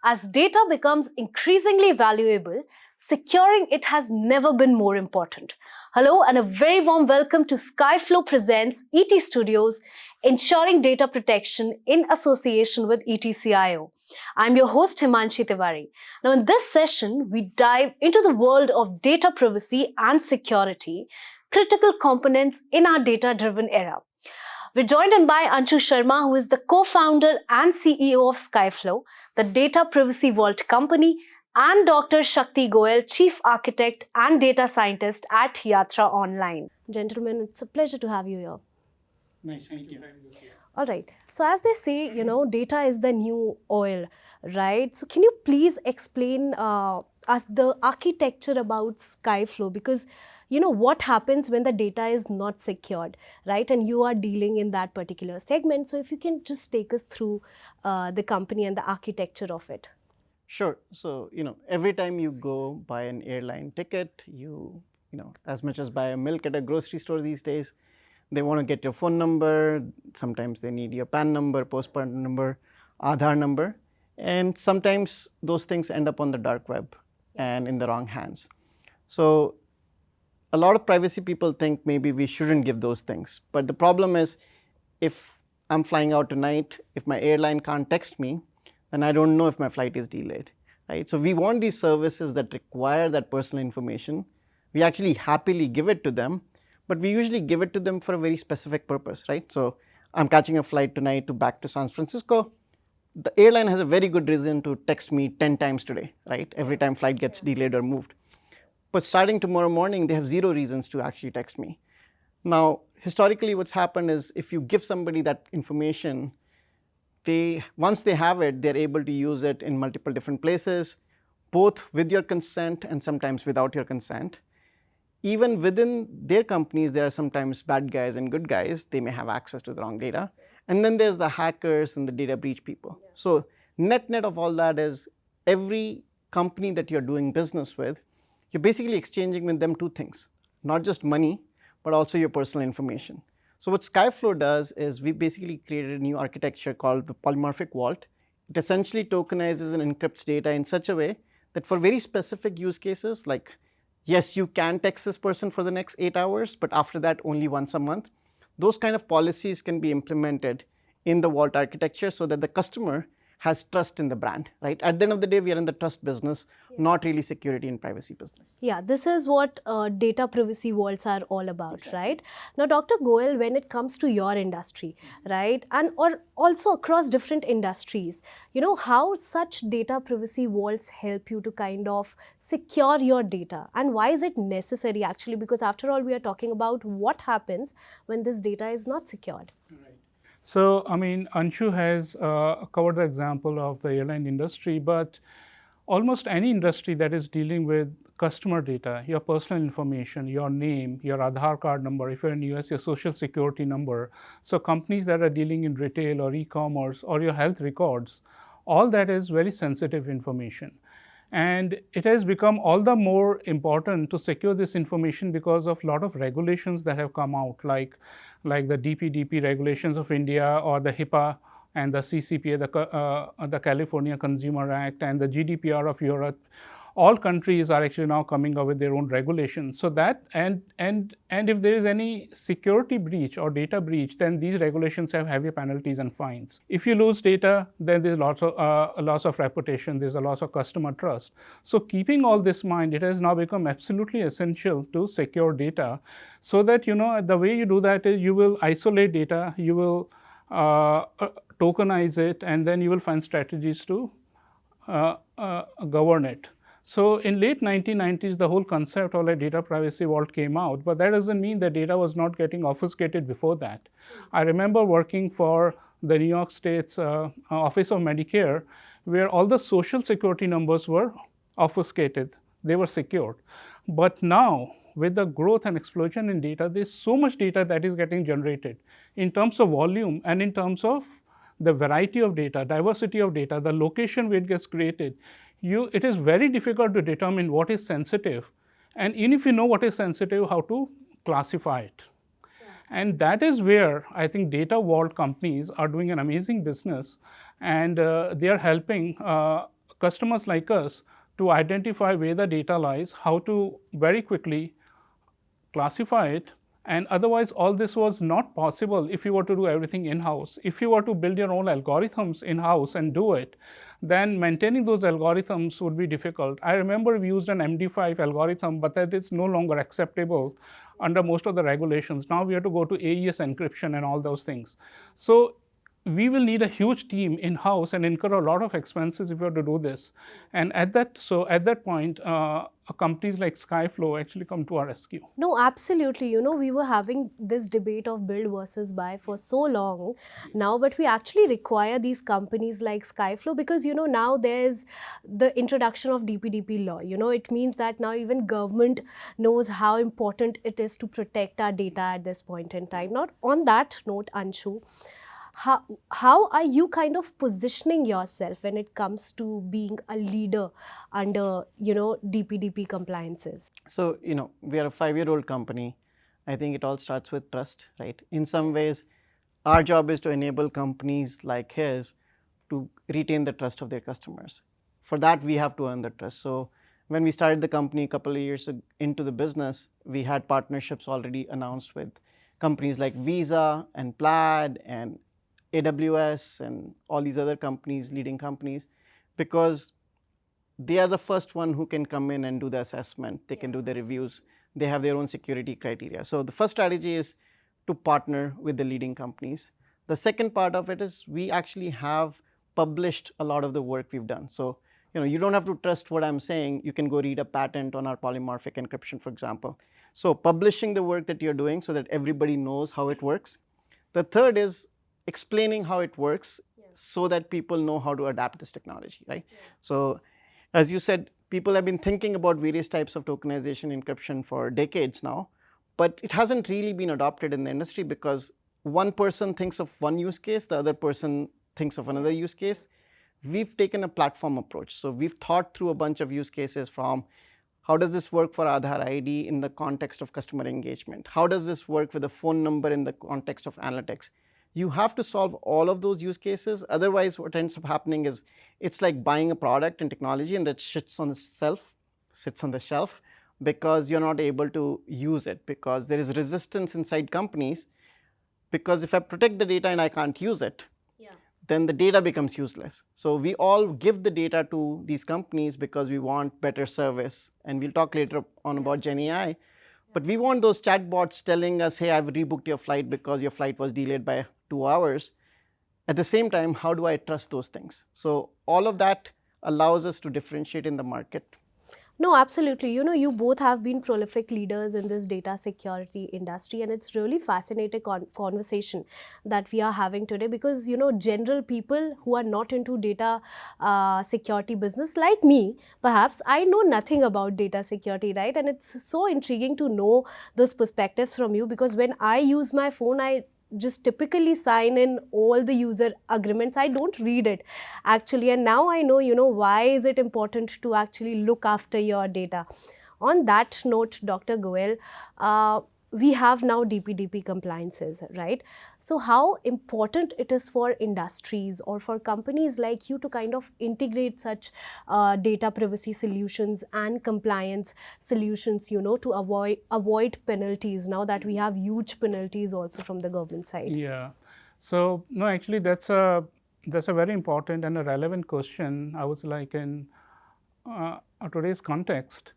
As data becomes increasingly valuable, securing it has never been more important. Hello and a very warm welcome to Skyflow presents ETSTUDIOs, ensuring data protection in association with ETCIO. I'm your host Himanshi Tiwari. Now in this session, we dive into the world of data privacy and security, critical components in our data-driven era. We're joined in by Anshu Sharma, who is the co-founder and CEO of Skyflow, the data privacy vault company, and Dr. Shakti Goel, chief architect and data scientist at Yatra Online. Gentlemen, it's a pleasure to have you here. Nice to meet you. All right. So as they say, data is the new oil, right? So can you please explain us the architecture about Skyflow? Because, what happens when the data is not secured, right? And you are dealing in that particular segment. So if you can just take us through the company and the architecture of it. Sure. So, every time you go buy an airline ticket, as much as buy a milk at a grocery store these days, they want to get your phone number. Sometimes they need your PAN number, postpaid number, Aadhaar number. And sometimes those things end up on the dark web and in the wrong hands. So a lot of privacy people think maybe we shouldn't give those things. But the problem is, if I'm flying out tonight, if my airline can't text me, then I don't know if my flight is delayed, right? So we want these services that require that personal information. We actually happily give it to them, but we usually give it to them for a very specific purpose, right? So I'm catching a flight tonight back to San Francisco. The airline has a very good reason to text me 10 times today, right? Every time flight gets delayed or moved. But starting tomorrow morning, they have zero reasons to actually text me. Now, historically, what's happened is if you give somebody that information, once they have it, they're able to use it in multiple different places, both with your consent and sometimes without your consent. Even within their companies, there are sometimes bad guys and good guys. They may have access to the wrong data. And then there's the hackers and the data breach people. Yeah. So net of all that is every company that you're doing business with, you're basically exchanging with them two things, not just money, but also your personal information. So what Skyflow does is we basically created a new architecture called the polymorphic vault. It essentially tokenizes and encrypts data in such a way that for very specific use cases, like yes, you can text this person for the next 8 hours, but after that, only once a month. Those kind of policies can be implemented in the vault architecture so that the customer has trust in the brand, right? At the end of the day, we are in the trust business, not really security and privacy business. Yeah, this is what data privacy vaults are all about, exactly. Right? Now, Dr. Goel, when it comes to your industry, right, and or also across different industries, how such data privacy vaults help you to kind of secure your data, and why is it necessary actually? Because after all, we are talking about what happens when this data is not secured. Right. So, Anshu has covered the example of the airline industry, but almost any industry that is dealing with customer data, your personal information, your name, your Aadhaar card number, if you're in US, your social security number. So companies that are dealing in retail or e-commerce or your health records, all that is very sensitive information. And it has become all the more important to secure this information because of a lot of regulations that have come out, like the DPDP regulations of India or the HIPAA and the CCPA, the California Consumer Act, and the GDPR of Europe. All countries are actually now coming up with their own regulations. So that and if there is any security breach or data breach, then these regulations have heavy penalties and fines. If you lose data, then there's lots of a loss of reputation. There's a loss of customer trust. So keeping all this in mind, it has now become absolutely essential to secure data, so that the way you do that is you will isolate data, you will tokenize it, and then you will find strategies to govern it. So in late 1990s, the whole concept of a data privacy vault came out, but that doesn't mean that data was not getting obfuscated before that. I remember working for the New York State's Office of Medicare, where all the social security numbers were obfuscated. They were secured. But now, with the growth and explosion in data, there's so much data that is getting generated in terms of volume and in terms of the variety of data, diversity of data, the location where it gets created. It is very difficult to determine what is sensitive, and even if you know what is sensitive, how to classify it. Yeah. And that is where I think data vault companies are doing an amazing business, and they are helping customers like us to identify where the data lies, how to very quickly classify it, and otherwise all this was not possible if you were to do everything in-house. If you were to build your own algorithms in-house and do it, then maintaining those algorithms would be difficult. I remember we used an MD5 algorithm, but that is no longer acceptable under most of the regulations. Now we have to go to AES encryption and all those things. So we will need a huge team in-house and incur a lot of expenses if we were to do this. And at that point, companies like Skyflow actually come to our rescue. No, absolutely. You know, we were having this debate of build versus buy for so long now, but we actually require these companies like Skyflow because, you know, now there's the introduction of DPDP law. You know, it means that now even government knows how important it is to protect our data at this point in time. Not on that note, Anshu, how are you kind of positioning yourself when it comes to being a leader under, you know, DPDP compliances? So, we are a 5-year-old company. I think it all starts with trust, right? In some ways, our job is to enable companies like his to retain the trust of their customers. For that, we have to earn the trust. So, when we started the company a couple of years into the business, we had partnerships already announced with companies like Visa and Plaid and AWS and all these other companies, leading companies, because they are the first one who can come in and do the assessment. They can do the reviews. They have their own security criteria. So the first strategy is to partner with the leading companies. The second part of it is we actually have published a lot of the work we've done. So you don't have to trust what I'm saying. You can go read a patent on our polymorphic encryption, for example. So publishing the work that you're doing so that everybody knows how it works. The third is explaining how it works so that people know how to adapt this technology, right? So as you said, people have been thinking about various types of tokenization encryption for decades now, but it hasn't really been adopted in the industry because one person thinks of one use case, the other person thinks of another use case. We've taken a platform approach. So we've thought through a bunch of use cases from how does this work for Aadhaar ID in the context of customer engagement? How does this work with a phone number in the context of analytics? You have to solve all of those use cases. Otherwise, what ends up happening is it's like buying a product and technology and that sits on the shelf because you're not able to use it, because there is resistance inside companies. Because if I protect the data and I can't use it, then the data becomes useless. So we all give the data to these companies because we want better service. And we'll talk later on about Gen AI. But we want those chatbots telling us, hey, I've rebooked your flight because your flight was delayed by 2 hours. At the same time, how do I trust those things? So all of that allows us to differentiate in the market. No, absolutely. You know, you both have been prolific leaders in this data security industry, and it's really fascinating conversation that we are having today because, you know, general people who are not into data security business like me, perhaps, I know nothing about data security, right? And it's so intriguing to know those perspectives from you because when I use my phone, I just typically sign in all the user agreements. I don't read it actually, and now I know, you know, why is it important to actually look after your data. On that note, Dr. Goel, we have now DPDP compliances, right? So how important it is for industries or for companies like you to kind of integrate such data privacy solutions and compliance solutions, you know, to avoid penalties now that we have huge penalties also from the government side? Yeah. So no, actually that's a very important and a relevant question. I was like in today's context.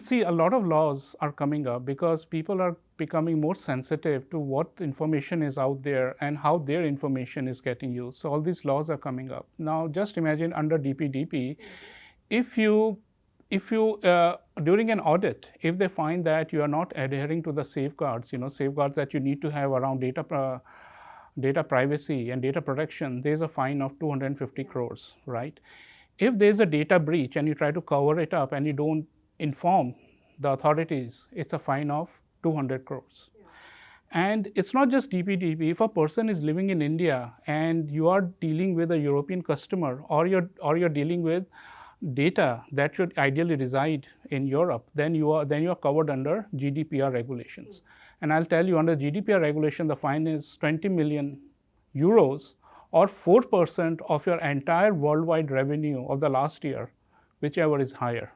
See, a lot of laws are coming up because people are becoming more sensitive to what information is out there and how their information is getting used. So all these laws are coming up. Now, just imagine under DPDP, if you during an audit, if they find that you are not adhering to the safeguards, safeguards that you need to have around data privacy and data protection, there's a fine of 250 crores, right? If there's a data breach and you try to cover it up and you don't inform the authorities, it's a fine of 200 crores. Yeah. And it's not just DPDP. If a person is living in India and you are dealing with a European customer or you're dealing with data that should ideally reside in Europe, then you are covered under GDPR regulations. And I'll tell you, under GDPR regulation, the fine is 20 million euros or 4% of your entire worldwide revenue of the last year, whichever is higher,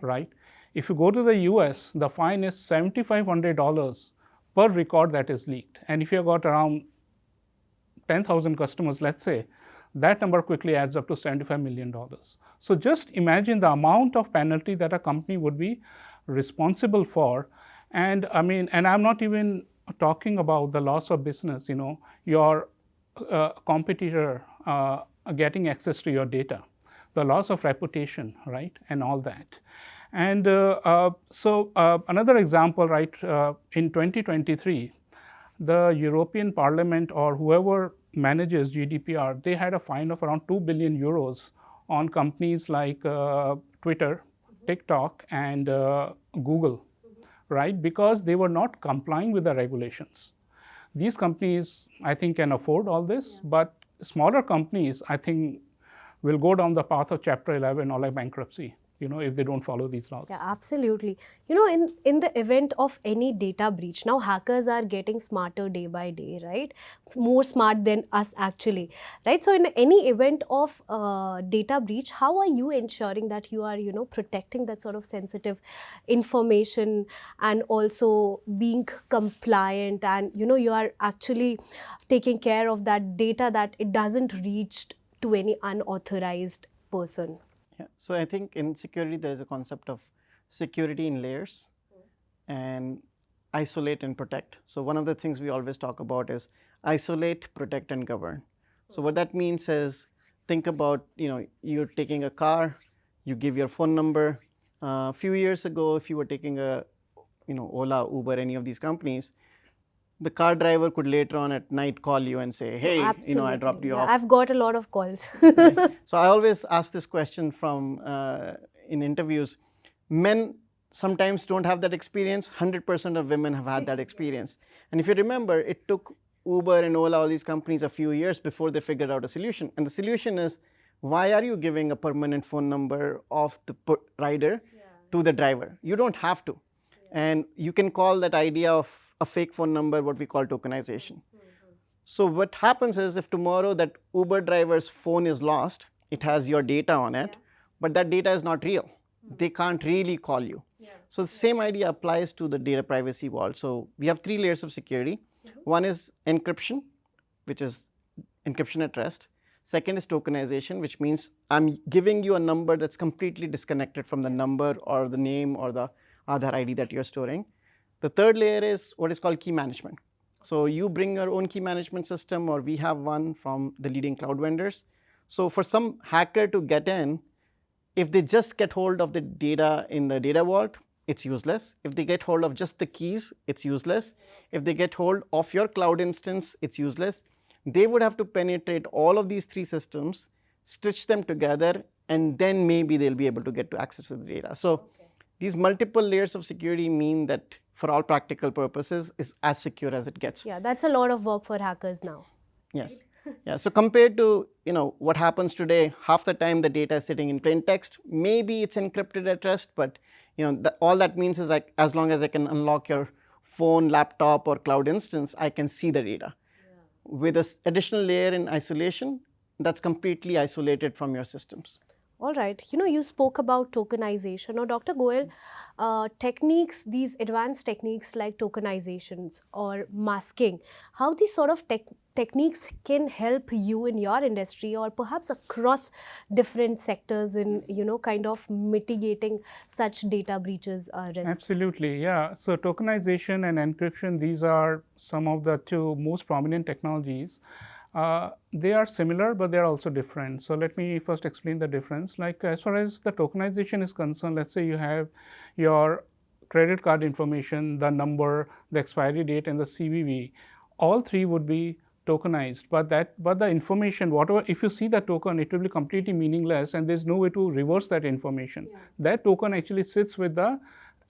right? If you go to the US, the fine is $7,500 per record that is leaked. And if you've got around 10,000 customers, let's say, that number quickly adds up to $75 million. So just imagine the amount of penalty that a company would be responsible for. And I mean, and I'm not even talking about the loss of business, your competitor getting access to your data, the loss of reputation, right, and all that. And so another example, right, in 2023, the European Parliament or whoever manages GDPR, they had a fine of around 2 billion euros on companies like Twitter, TikTok, and Google, right, because they were not complying with the regulations. These companies, I think, can afford all this, but smaller companies, I think, will go down the path of Chapter 11 or like bankruptcy, if they don't follow these laws. Yeah, absolutely. In the event of any data breach, now hackers are getting smarter day by day, right? More smart than us actually, right? So in any event of data breach, how are you ensuring that you are, protecting that sort of sensitive information and also being compliant and, you are actually taking care of that data that it doesn't reach to any unauthorized person? Yeah. So I think in security, there is a concept of security in layers and isolate and protect. So one of the things we always talk about is isolate, protect, and govern. So what that means is think about, you're taking a car, you give your phone number. A few years ago, if you were taking a, Ola, Uber, any of these companies, the car driver could later on at night call you and say, hey, I dropped you off. I've got a lot of calls. Right? So I always ask this question from in interviews. Men sometimes don't have that experience. 100% of women have had that experience. And if you remember, it took Uber and Ola, all these companies, a few years before they figured out a solution. And the solution is, why are you giving a permanent phone number of the rider to the driver? You don't have to. And you can call that idea of a fake phone number what we call tokenization. So what happens is, if tomorrow that Uber driver's phone is lost, it has your data on it, but that data is not real. They can't really call you. So the same idea applies to the data privacy vault. So we have 3 layers of security. One is encryption, which is encryption at rest. Second is tokenization, which means I'm giving you a number that's completely disconnected from the number or the name or the Aadhaar ID that you're storing. The third layer is what is called key management. So you bring your own key management system, or we have one from the leading cloud vendors. So for some hacker to get in, if they just get hold of the data in the data vault, it's useless. If they get hold of just the keys, it's useless. If they get hold of your cloud instance, it's useless. They would have to penetrate all of these 3 systems, stitch them together, and then maybe they'll be able to get to access to the data. So these multiple layers of security mean that for all practical purposes is as secure as it gets. Yeah, that's a lot of work for hackers now. Yes. Yeah. So compared to what happens today, half the time the data is sitting in plain text. Maybe it's encrypted at rest, but all that means is as long as I can unlock your phone, laptop, or cloud instance, I can see the data. With this additional layer in isolation, that's completely isolated from your systems. All right. You spoke about tokenization. Now, Dr. Goel, techniques, these advanced techniques like tokenizations or masking, how these sort of techniques can help you in your industry or perhaps across different sectors in, kind of mitigating such data breaches risks? Absolutely, yeah. So tokenization and encryption, these are some of the 2 most prominent technologies. They are similar, but they are also different. So let me first explain the difference. Like as far as the tokenization is concerned, let's say you have your credit card information, the number, the expiry date, and the CVV. All 3 would be tokenized, but the information, whatever, if you see the token, it will be completely meaningless, and there's no way to reverse that information. That token actually sits with the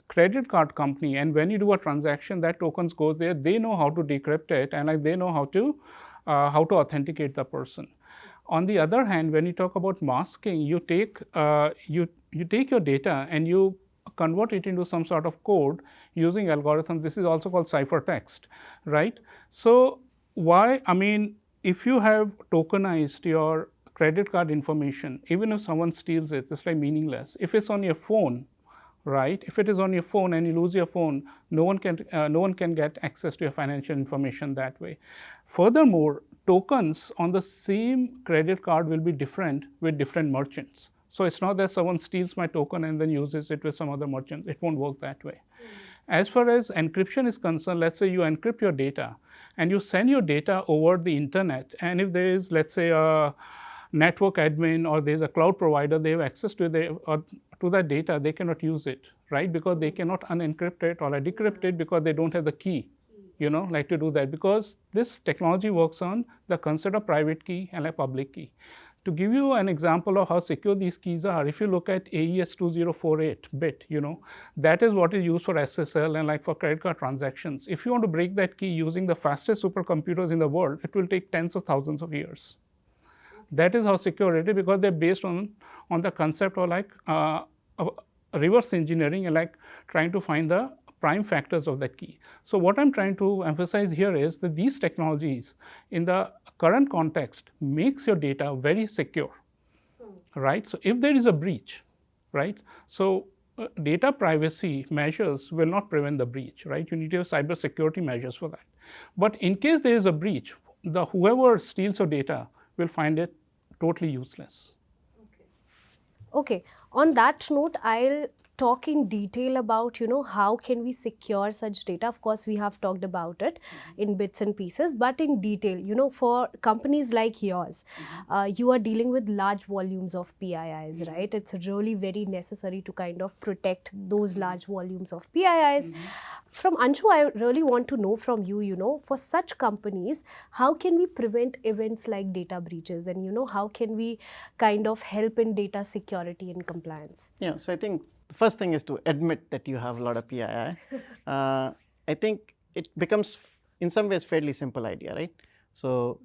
credit card company, and when you do a transaction, that tokens go there. They know how to decrypt it, and they know how to authenticate the person. On the other hand, when you talk about masking, you take your data and you convert it into some sort of code using algorithms. This is also called ciphertext, right? So if you have tokenized your credit card information, even if someone steals it, it's like meaningless. If it's on your phone, right? If it is on your phone and you lose your phone, no one can get access to your financial information that way. Furthermore, tokens on the same credit card will be different with different merchants. So it's not that someone steals my token and then uses it with some other merchant. It won't work that way. As far as encryption is concerned, let's say you encrypt your data and you send your data over the internet, and if there is, let's say, a network admin or there's a cloud provider, they have access to that data, they cannot use it, right? Because they cannot unencrypt it or decrypt it because they don't have the key, like to do that. Because this technology works on the concept of private key and a public key. To give you an example of how secure these keys are, if you look at AES 2048 bit, that is what is used for SSL and like for credit card transactions. If you want to break that key using the fastest supercomputers in the world, it will take tens of thousands of years. That is how secure it is, because they're based on the concept of like reverse engineering and like trying to find the prime factors of that key. So what I'm trying to emphasize here is that these technologies in the current context makes your data very secure, right? So if there is a breach, right? So data privacy measures will not prevent the breach, right? You need to have cyber security measures for that. But in case there is a breach, whoever steals your data will find it totally useless. Okay. On that note, I'll talk in detail about, how can we secure such data. Of course, we have talked about it in bits and pieces, but in detail, for companies like yours, you are dealing with large volumes of PIIs, right? It's really very necessary to kind of protect those large volumes of PIIs. From Anshu, I really want to know from you, for such companies, how can we prevent events like data breaches, and, how can we kind of help in data security and compliance? Yeah, so I think the first thing is to admit that you have a lot of PII. I think it becomes, in some ways, fairly simple idea, right? So,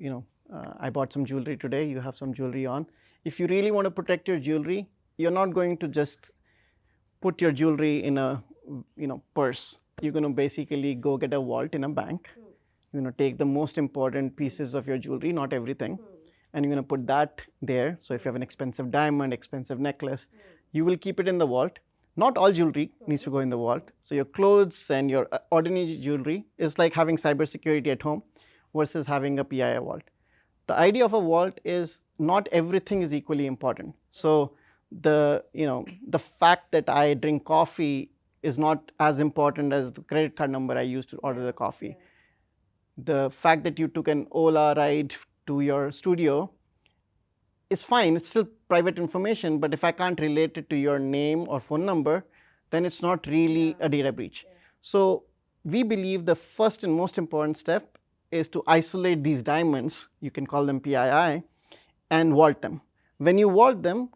I bought some jewelry today, you have some jewelry on. If you really want to protect your jewelry, you're not going to just put your jewelry in a, purse. You're going to basically go get a vault in a bank. You're going to take the most important pieces of your jewelry, not everything, and you're going to put that there. So if you have an expensive diamond, expensive necklace, you will keep it in the vault. Not all jewelry needs to go in the vault. So your clothes and your ordinary jewelry is like having cybersecurity at home versus having a PII vault. The idea of a vault is not everything is equally important. So the fact that I drink coffee is not as important as the credit card number I used to order the coffee. The fact that you took an Ola ride to your studio is fine, it's still private information, but if I can't relate it to your name or phone number, then it's not really a data breach. So we believe the first and most important step is to isolate these diamonds, you can call them PII, and vault them. When you vault them,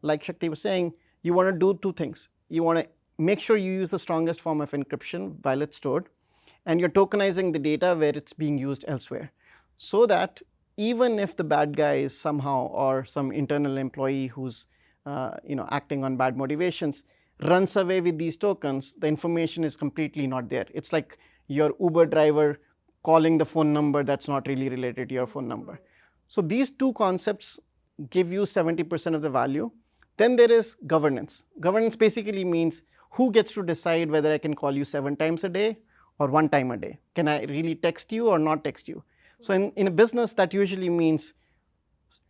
like Shakti was saying, you want to do two things. You want to make sure you use the strongest form of encryption while it's stored, and you're tokenizing the data where it's being used elsewhere, so that even if the bad guy is somehow, or some internal employee who's acting on bad motivations, runs away with these tokens, the information is completely not there. It's like your Uber driver calling the phone number that's not really related to your phone number. So these two concepts give you 70% of the value. Then there is governance. Governance basically means who gets to decide whether I can call you 7 times a day or 1 time a day. Can I really text you or not text you? So in a business, that usually means,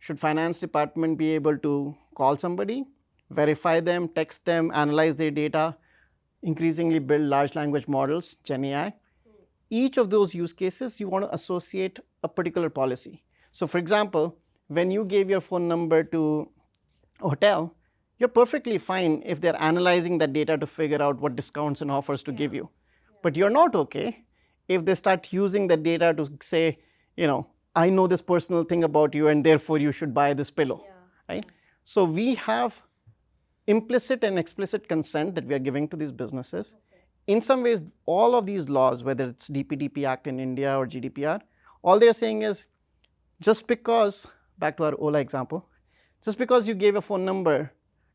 should finance department be able to call somebody, verify them, text them, analyze their data, increasingly build large language models, Gen AI. Each of those use cases, you want to associate a particular policy. So for example, when you gave your phone number to a hotel, you're perfectly fine if they're analyzing that data to figure out what discounts and offers to give you. But you're not okay if they start using that data to say, I know this personal thing about you and therefore you should buy this pillow, right? So we have implicit and explicit consent that we are giving to these businesses. In some ways, all of these laws, whether it's DPDP Act in India or GDPR, all they're saying is, just because, back to our Ola example, just because you gave a phone number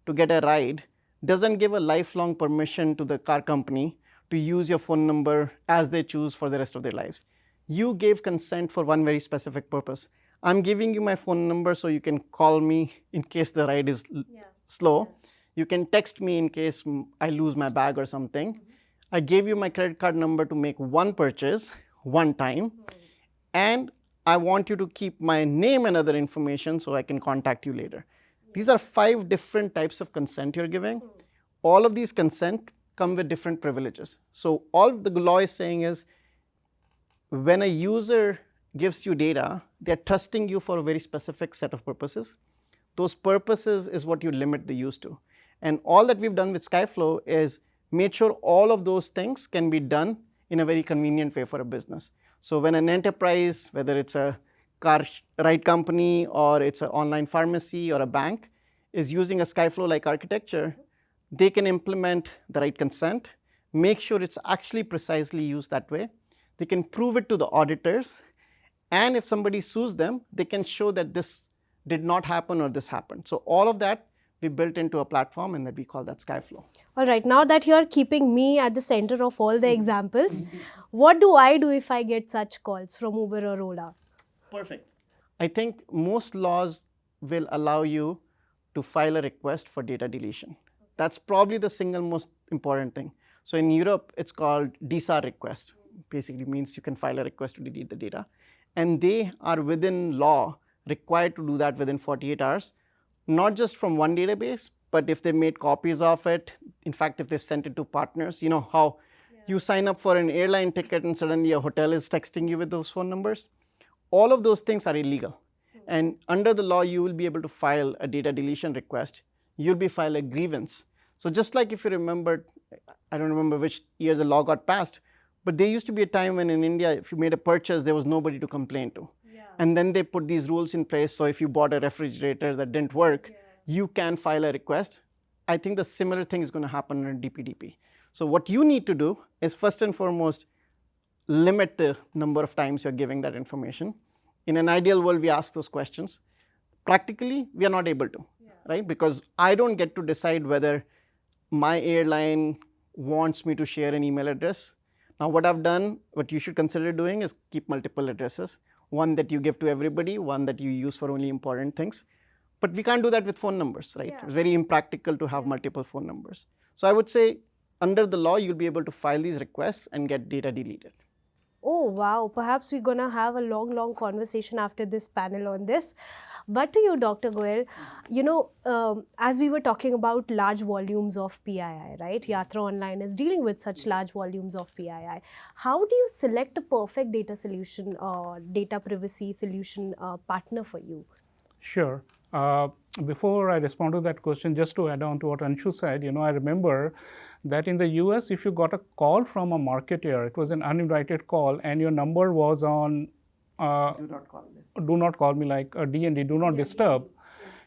to get a ride doesn't give a lifelong permission to the car company to use your phone number as they choose for the rest of their lives. you gave consent for one very specific purpose. I'm giving you my phone number so you can call me in case the ride is slow. You can text me in case I lose my bag or something. I gave you my credit card number to make one purchase, one time. And I want you to keep my name and other information so I can contact you later. These are 5 different types of consent you're giving. All of these consent come with different privileges. So all the law is saying is, when a user gives you data, they're trusting you for a very specific set of purposes. Those purposes is what you limit the use to. And all that we've done with Skyflow is made sure all of those things can be done in a very convenient way for a business. So when an enterprise, whether it's a car ride company or it's an online pharmacy or a bank, is using a Skyflow-like architecture, they can implement the right consent, make sure it's actually precisely used that way. They can prove it to the auditors. And if somebody sues them, they can show that this did not happen or this happened. So all of that we built into a platform, and that we call that Skyflow. All right, now that you are keeping me at the center of all the examples, what do I do if I get such calls from Uber or Ola? Perfect. I think most laws will allow you to file a request for data deletion. That's probably the single most important thing. So in Europe, it's called DSAR request. Basically means you can file a request to delete the data. And they are within law required to do that within 48 hours. Not just from one database, but if they made copies of it, in fact, if they sent it to partners, you know how you sign up for an airline ticket and suddenly a hotel is texting you with those phone numbers. All of those things are illegal. And under the law, you will be able to file a data deletion request. You'll be file a grievance. So just like if you remember, I don't remember which year the law got passed, but there used to be a time when in India, if you made a purchase, there was nobody to complain to. And then they put these rules in place. So if you bought a refrigerator that didn't work, you can file a request. I think the similar thing is going to happen under DPDP. So what you need to do is first and foremost, limit the number of times you're giving that information. In an ideal world, we ask those questions. Practically, we are not able to, right? Because I don't get to decide whether my airline wants me to share an email address. Now, what I've done, what you should consider doing is keep multiple addresses. One that you give to everybody, one that you use for only important things. But we can't do that with phone numbers, right? It's very impractical to have multiple phone numbers. So I would say under the law, you'll be able to file these requests and get data deleted. Oh, wow. Perhaps we're going to have a long conversation after this panel on this. But to you, Dr. Goel, you know, as we were talking about large volumes of PII, right? Yatra Online is dealing with such large volumes of PII. How do you select a perfect data solution or data privacy solution partner for you? Sure. Before I respond to that question, just to add on to what Anshu said, you know, I remember that in the US, if you got a call from a marketer, it was an uninvited call, and your number was on do not call me, like a DND, do not disturb,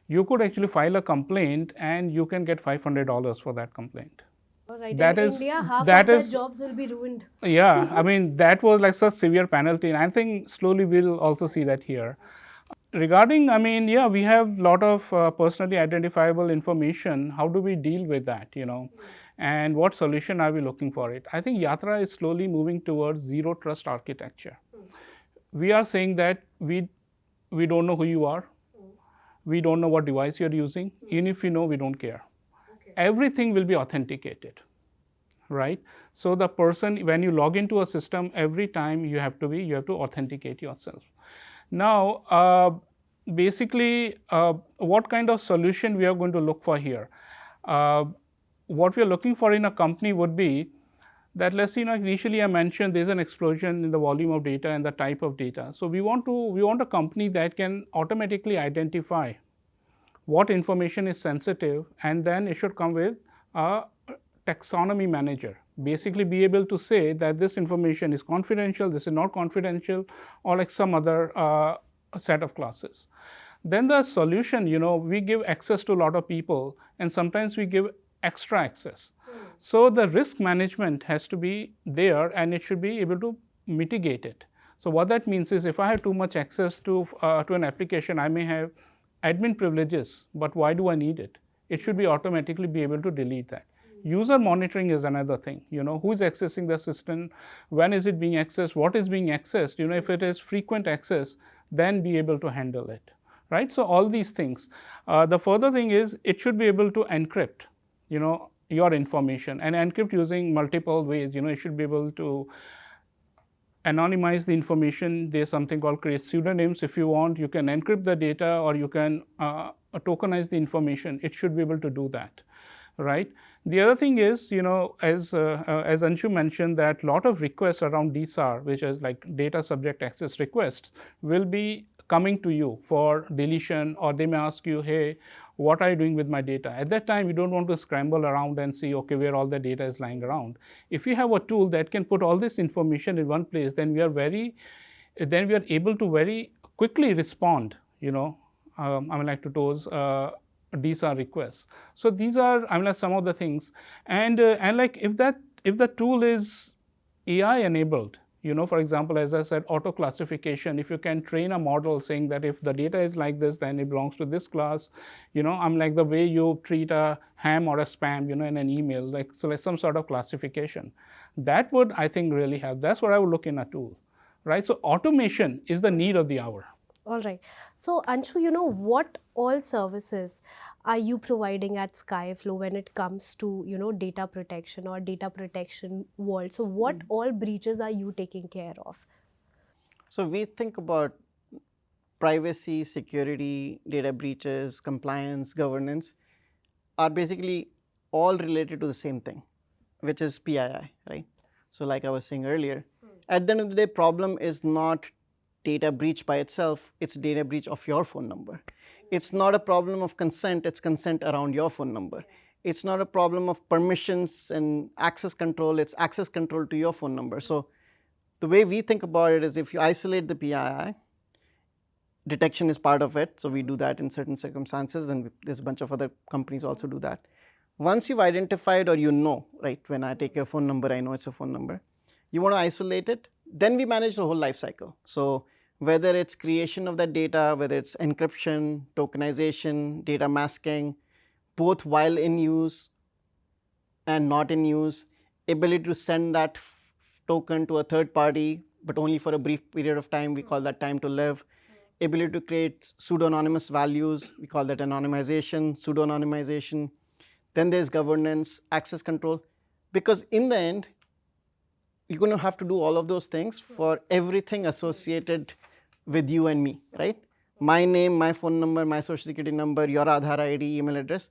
you could actually file a complaint and you can get $500 for that complaint. All right. In India, half of their jobs will be ruined. Yeah, I mean, that was like such severe penalty, and I think slowly we'll also see that here. Regarding, I mean, yeah, we have a lot of personally identifiable information. How do we deal with that, you know? And what solution are we looking for it? I think Yatra is slowly moving towards zero trust architecture. We are saying that we don't know who you are. We don't know what device you're using. Even if we know, we don't care. Everything will be authenticated, right? So the person, when you log into a system, every time you have to authenticate yourself. Now, basically, what kind of solution we are going to look for here? What we are looking for in a company would be that, let's see, you know, initially I mentioned there's an explosion in the volume of data and the type of data. So we want a company that can automatically identify what information is sensitive, and then it should come with a taxonomy manager. Basically be able to say that this information is confidential, this is not confidential, or like some other set of classes. Then the solution, you know, we give access to a lot of people, and sometimes we give extra access. So the risk management has to be there, and it should be able to mitigate it. So what that means is, if I have too much access to an application, I may have admin privileges, but why do I need it? It should be automatically be able to delete that. User monitoring is another thing. Who is accessing the system, when is it being accessed, what is being accessed. If it is frequent access, then be able to handle it, right? So all these things. The further thing is it should be able to encrypt, your information, and encrypt using multiple ways. It should be able to anonymize the information. There's something called create pseudonyms. If you want, you can encrypt the data, or you can tokenize the information. It should be able to do that, right? The other thing is, as Anshu mentioned, that a lot of requests around DSAR, which is like data subject access requests, will be coming to you for deletion, or they may ask you, hey, what are you doing with my data? At that time, you don't want to scramble around and see, okay, where all the data is lying around. If you have a tool that can put all this information in one place, then we are able to very quickly respond, to those DSAR requests. So these are some of the things, and like if the tool is AI enabled, for example, as I said, auto classification. If you can train a model saying that if the data is like this, then it belongs to this class. Like the way you treat a ham or a spam, in an email, like some sort of classification. That would, I think, really help. That's what I would look in a tool, right? So automation is the need of the hour. All right. So, Anshu, what all services are you providing at Skyflow when it comes to, data protection or data protection world? So, what all breaches are you taking care of? So, we think about privacy, security, data breaches, compliance, governance are basically all related to the same thing, which is PII, right? So, like I was saying earlier, at the end of the day, problem is not data breach by itself, it's data breach of your phone number. It's not a problem of consent, it's consent around your phone number. It's not a problem of permissions and access control, it's access control to your phone number. So the way we think about it is if you isolate the PII, detection is part of it, so we do that in certain circumstances, and there's a bunch of other companies also do that. Once you've identified, or right, when I take your phone number, I know it's a phone number, you want to isolate it, then we manage the whole life cycle. So whether it's creation of that data, whether it's encryption, tokenization, data masking, both while in use and not in use, ability to send that token to a third party, but only for a brief period of time, we call that time to live. Ability to create pseudo-anonymous values, we call that anonymization, pseudo-anonymization. Then there's governance, access control, because in the end, you're going to have to do all of those things for everything associated with you and me, right? My name, my phone number, my social security number, your Aadhaar ID, email address.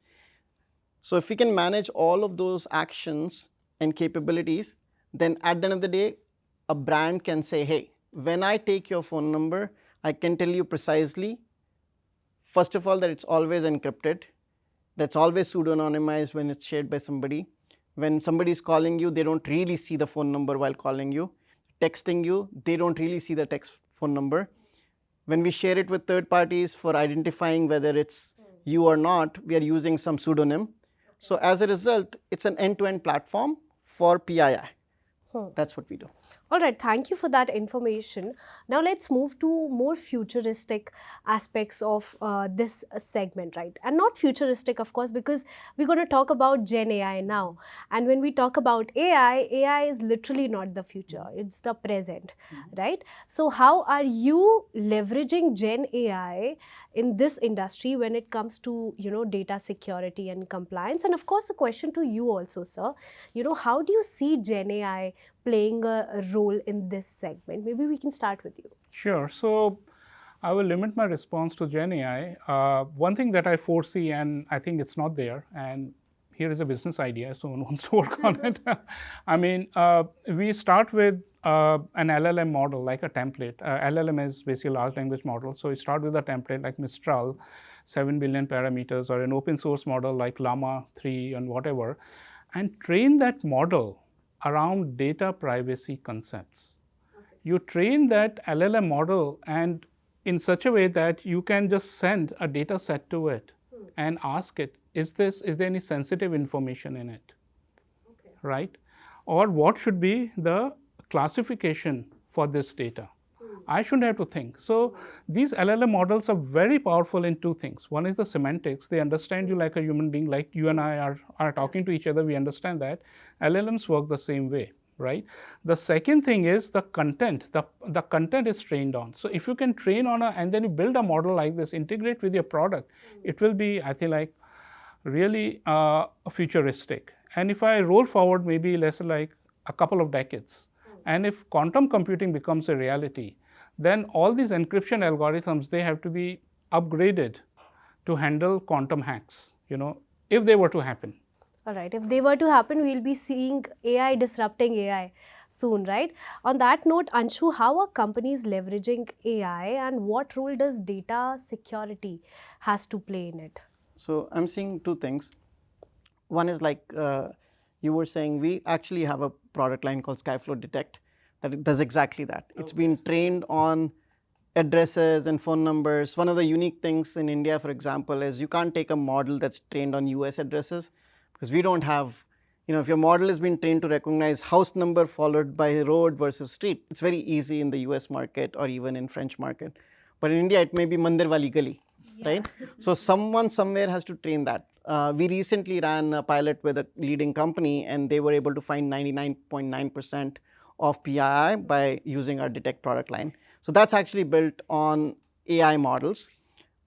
So if we can manage all of those actions and capabilities, then at the end of the day, a brand can say, hey, when I take your phone number, I can tell you precisely, first of all, that it's always encrypted, that's always pseudo-anonymized when it's shared by somebody. When somebody is calling you, they don't really see the phone number while calling you. Texting you, they don't really see the text phone number. When we share it with third parties for identifying whether it's you or not, we are using some pseudonym. So as a result, it's an end-to-end platform for PII. That's what we do. All right, thank you for that information. Now let's move to more futuristic aspects of this segment, right? And not futuristic, of course, because we're going to talk about Gen AI now. And when we talk about AI, AI is literally not the future, it's the present, right? So how are you leveraging Gen AI in this industry when it comes to, data security and compliance? And of course, the question to you also, sir, how do you see Gen AI playing a role in this segment? Maybe we can start with you. Sure. So I will limit my response to Gen AI. One thing that I foresee, and I think it's not there, and here is a business idea, someone wants to work on it. I mean, we start with an LLM model, like a template. LLM is basically a large language model. So we start with a template like Mistral, 7 billion parameters, or an open source model like Llama 3 and whatever, and train that model around data privacy concepts. Okay. You train that LLM model and in such a way that you can just send a data set to it and ask it, is there any sensitive information in it, right? Or what should be the classification for this data? I shouldn't have to think. So these LLM models are very powerful in two things. One is the semantics. They understand you like a human being, like you and I are talking to each other. We understand that. LLMs work the same way, right? The second thing is the content. The content is trained on. So if you can train on and then you build a model like this, integrate with your product, it will be, I think, like really futuristic. And if I roll forward maybe less like a couple of decades, and if quantum computing becomes a reality, then all these encryption algorithms, they have to be upgraded to handle quantum hacks, if they were to happen. All right, if they were to happen, we'll be seeing AI disrupting AI soon, right? On that note, Anshu, how are companies leveraging AI and what role does data security has to play in it? So I'm seeing two things. One is like you were saying, we actually have a product line called Skyflow Detect that it does exactly that. It's been trained on addresses and phone numbers. One of the unique things in India, for example, is you can't take a model that's trained on US addresses because we don't have, if your model has been trained to recognize house number followed by road versus street, it's very easy in the US market or even in French market. But in India, it may be Mandir Wali Gali, right? So someone somewhere has to train that. We recently ran a pilot with a leading company and they were able to find 99.9% of PII by using our Detect product line. So that's actually built on AI models.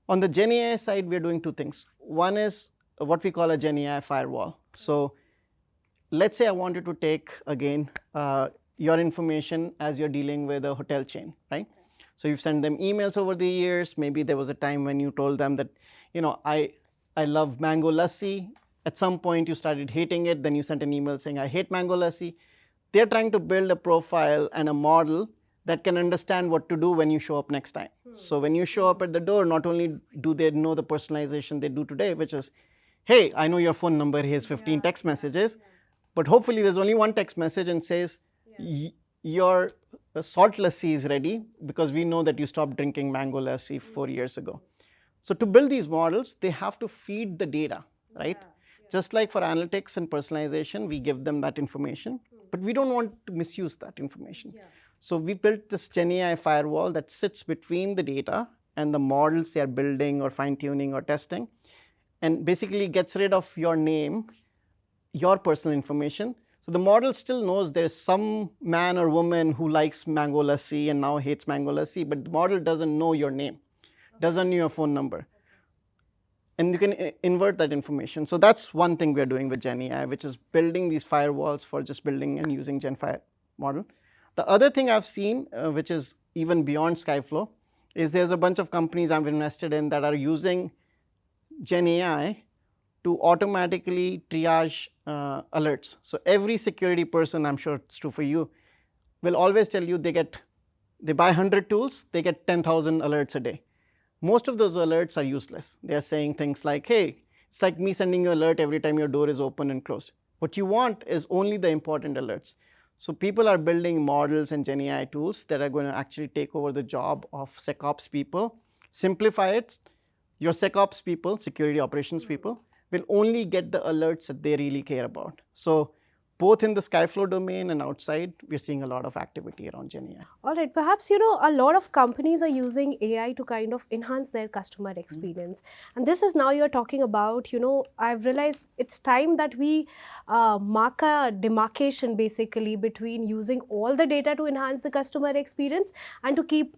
On the Gen AI side, we're doing two things. One is what we call a Gen AI firewall. So let's say I wanted to take, again, your information as you're dealing with a hotel chain, right? So you've sent them emails over the years. Maybe there was a time when you told them that, I love mango lassi. At some point, you started hating it. Then you sent an email saying, I hate mango lassi. They're trying to build a profile and a model that can understand what to do when you show up next time. So when you show up at the door, not only do they know the personalization they do today, which is, hey, I know your phone number, here's 15 text messages. But hopefully, there's only one text message and says, your salt lassi is ready because we know that you stopped drinking mango lassi 4 years ago. So to build these models, they have to feed the data, right? Just like for analytics and personalization, we give them that information, but we don't want to misuse that information. So we built this Gen AI firewall that sits between the data and the models they're building or fine-tuning or testing, and basically gets rid of your name, your personal information. So the model still knows there's some man or woman who likes mango lassi and now hates mango lassi, but the model doesn't know your name, doesn't know your phone number. And you can invert that information. So that's one thing we're doing with Gen AI, which is building these firewalls for just building and using Gen 5 model. The other thing I've seen, which is even beyond Skyflow, is there's a bunch of companies I've invested in that are using Gen AI to automatically triage alerts. So every security person, I'm sure it's true for you, will always tell you they buy 100 tools, they get 10,000 alerts a day. Most of those alerts are useless. They are saying things like, hey, it's like me sending you an alert every time your door is open and closed. What you want is only the important alerts. So people are building models and Gen AI tools that are going to actually take over the job of SecOps people, simplify it. Your SecOps people, security operations people, will only get the alerts that they really care about. So both in the Skyflow domain and outside, we're seeing a lot of activity around Gen AI. All right, perhaps, a lot of companies are using AI to kind of enhance their customer experience. And this is now you're talking about, I've realized it's time that we mark a demarcation basically between using all the data to enhance the customer experience and to keep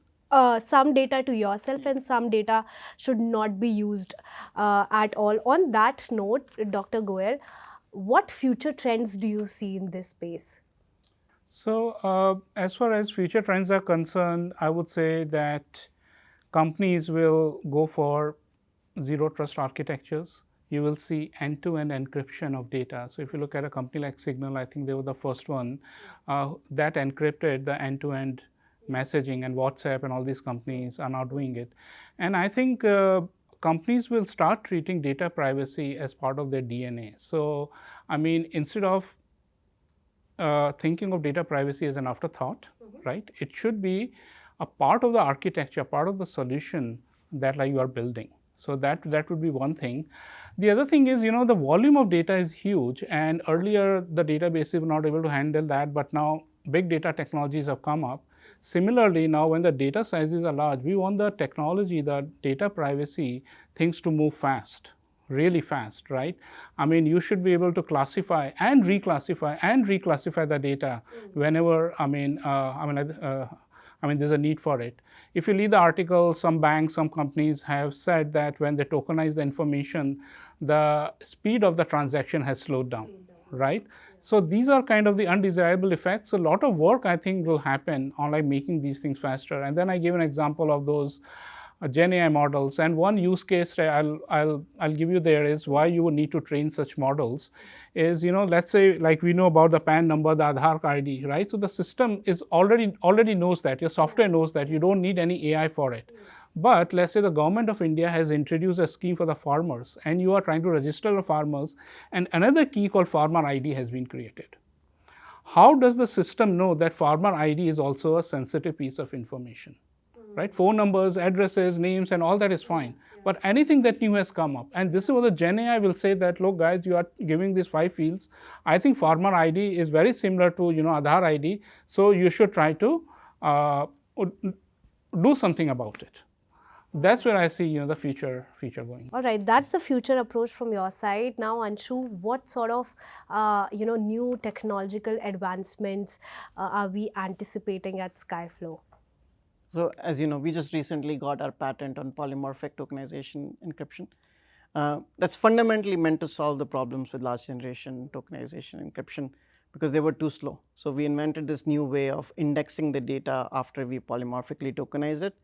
some data to yourself and some data should not be used at all. On that note, Dr. Goel, what future trends do you see in this space? So as far as future trends are concerned, I would say that companies will go for zero trust architectures. You will see end-to-end encryption of data. So if you look at a company like Signal, I think they were the first one that encrypted the end-to-end messaging, and WhatsApp and all these companies are now doing it. And I think companies will start treating data privacy as part of their DNA. So, I mean, instead of thinking of data privacy as an afterthought, right? It should be a part of the architecture, part of the solution that you are building. So that would be one thing. The other thing is, the volume of data is huge, and earlier the databases were not able to handle that, but now big data technologies have come up. Similarly, now when the data sizes are large, we want the technology, the data privacy, things to move fast, really fast, right? I mean, you should be able to classify and reclassify the data whenever, there's a need for it. If you read the article, some banks, some companies have said that when they tokenize the information, the speed of the transaction has slowed down, right? So these are kind of the undesirable effects. So a lot of work, I think, will happen on like making these things faster. And then I give an example of those Gen AI models, and one use case I'll give you there is why you would need to train such models is, let's say like we know about the PAN number, the Aadhaar ID, right? So the system is already knows that, your software knows that, you don't need any AI for it. But let's say the government of India has introduced a scheme for the farmers, and you are trying to register the farmers, and another key called farmer ID has been created. How does the system know that farmer ID is also a sensitive piece of information? Right? Phone numbers, addresses, names, and all that is fine. But anything that new has come up, and this is what the Gen AI will say that, look guys, you are giving these 5 fields. I think farmer ID is very similar to, Aadhaar ID. So you should try to do something about it. That's where I see, the future going. All right, that's the future approach from your side. Now, Anshu, what sort of, new technological advancements are we anticipating at Skyflow? So as you know, we just recently got our patent on polymorphic tokenization encryption. That's fundamentally meant to solve the problems with large generation tokenization encryption because they were too slow. So we invented this new way of indexing the data after we polymorphically tokenize it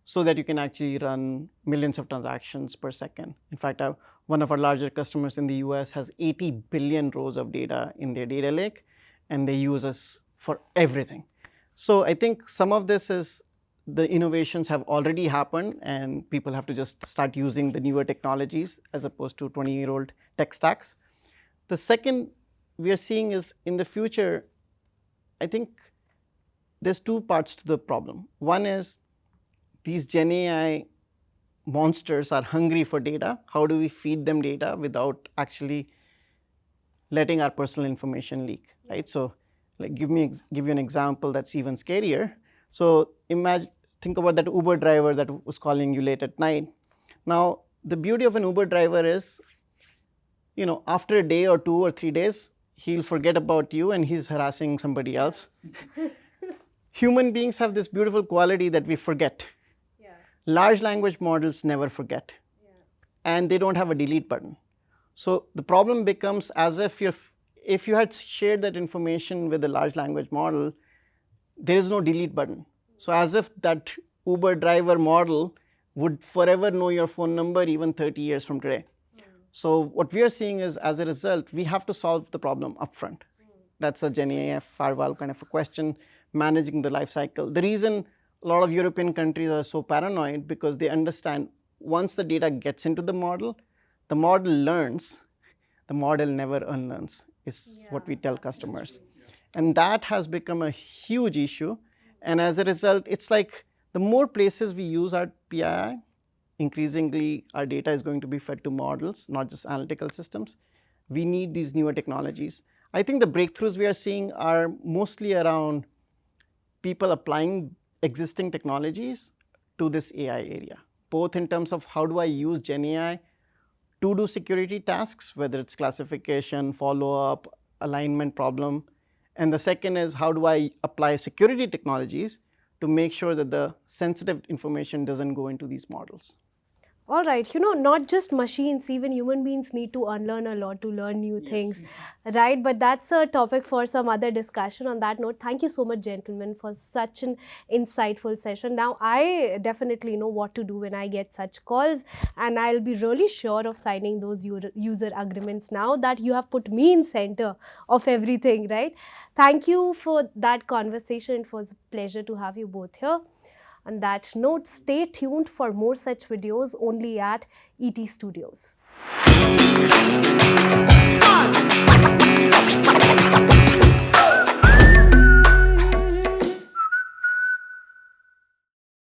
so that you can actually run millions of transactions per second. In fact, one of our larger customers in the US has 80 billion rows of data in their data lake, and they use us for everything. So I think some of this is the innovations have already happened, and people have to just start using the newer technologies as opposed to 20-year-old tech stacks. The second we are seeing is in the future, I think there's 2 parts to the problem. One is these Gen AI monsters are hungry for data. How do we feed them data without actually letting our personal information leak, right? So like give you an example that's even scarier. So think about that Uber driver that was calling you late at night. Now, the beauty of an Uber driver is, after a day or 2 or 3 days, he'll forget about you and he's harassing somebody else. Human beings have this beautiful quality that we forget. Large language models never forget. And they don't have a delete button. So the problem becomes as if you had shared that information with a large language model, there is no delete button. So as if that Uber driver model would forever know your phone number even 30 years from today. So what we are seeing is, as a result, we have to solve the problem upfront. That's a Gen AI firewall kind of a question, managing the life cycle. The reason a lot of European countries are so paranoid because they understand once the data gets into the model learns, the model never unlearns, is what we tell customers. And that has become a huge issue. And as a result, it's like the more places we use our PII, increasingly our data is going to be fed to models, not just analytical systems. We need these newer technologies. I think the breakthroughs we are seeing are mostly around people applying existing technologies to this AI area, both in terms of how do I use Gen AI to do security tasks, whether it's classification, follow-up, alignment problem. And the second is how do I apply security technologies to make sure that the sensitive information doesn't go into these models. All right, not just machines, even human beings need to unlearn a lot to learn new things, right? But that's a topic for some other discussion. On that note, thank you so much, gentlemen, for such an insightful session. Now, I definitely know what to do when I get such calls, and I'll be really sure of signing those user agreements now that you have put me in center of everything, right? Thank you for that conversation. It was a pleasure to have you both here. On that note, stay tuned for more such videos only at ET Studios.